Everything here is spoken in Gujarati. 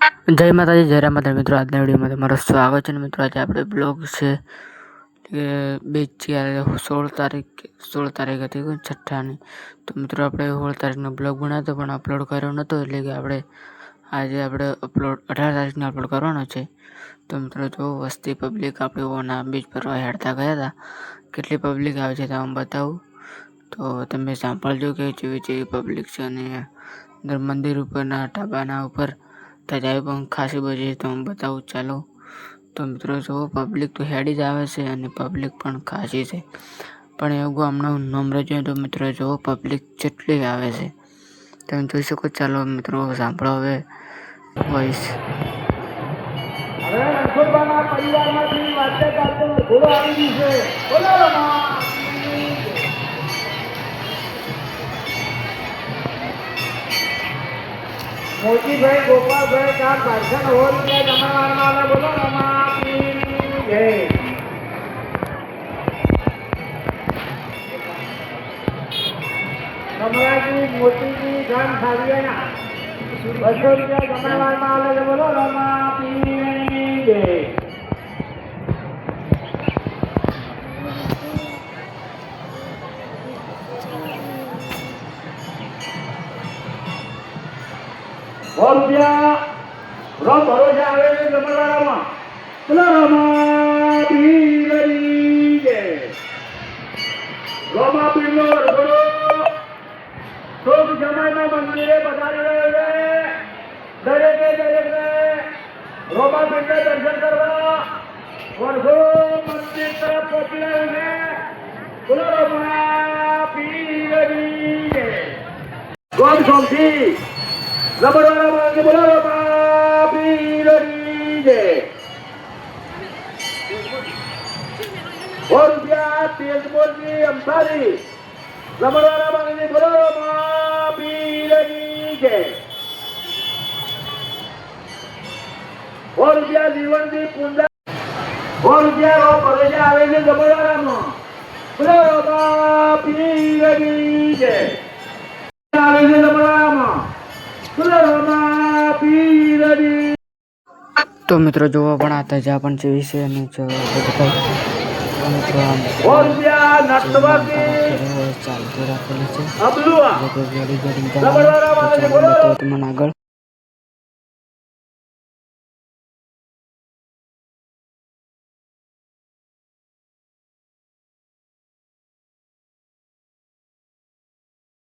જય માતાજી, જય રામ માતા મિત્રો. આજના વિડીયોમાં તમારું સ્વાગત છે. મિત્રો આજે આપણે બ્લોગ છે કે 16 તારીખ હતી છઠ્ઠાની. તો મિત્રો આપણે 16 તારીખનો બ્લોગ બનાવ્યો પણ અપલોડ કર્યો નહોતો, એટલે કે આજે આપણે 18 તારીખનો અપલોડ કરવાનો છે. તો મિત્રો જો વસ્તી પબ્લિક આપણે ઓના બીચ પર હેડતા ગયા હતા, કેટલી પબ્લિક આવે છે તો હું બતાવું. તો તમે સાંભળજો કે જેવી પબ્લિક છે. અને અંદર મંદિર ઉપરના ઢાબાના ઉપર તજાવી પણ ખાસી બધી, તો હું બતાવું ચાલો. તો મિત્રો જો પબ્લિક તો હેડી જ આવે છે અને પબ્લિક પણ ખાસી છે, પણ એવું હમણાં નંબર જોઈએ તો મિત્રો જો પબ્લિક જેટલી આવે છે તમે જોઈ શકો. ચાલો મિત્રો સાંભળો હવે વોઇસ. મોતીભાઈ ગોપાલભાઈ કા પાર્સલ હોલ કે જમાવાળા બોલો રમા જય કમલાજી મોતીજી ગામ ખાવિયાના 200 રૂપિયા જમાવાળા બોલો રમા જય રૂપિયા રોમ ભરોસે આવે છે જમણવાડામાં. ચલો રમા પીરની જય. રોમા પીરનો રગડો શોક જમાઈના મંદિરે પધારી રહ્યો છે. દરેકને રોમા પીરને દર્શન કરવા વર્ષો મંદિર તરફ પહોંચી રહ્યું છે. ચલો રમા પીરની જય. ગોમ સોમથી રબરવાળા માણસે બોલાવો પીરની જય. 100 રૂપિયા તેજમોલજી અંસારી રબરવાળા માણસે બોલાવો પીરની જય. 100 રૂપિયા જીવનજી પુંજા 100 રૂપિયા રો ભરોસે આવે છે રબરવાળામાં. બોલાવો પીરની જય. આવે છે રબરવાળામાં. તો મિત્રો જોવા પણ આ તજા પણ જેવી છે અને મિત્રો ચાલતું રાખેલું છે. તમને આગળ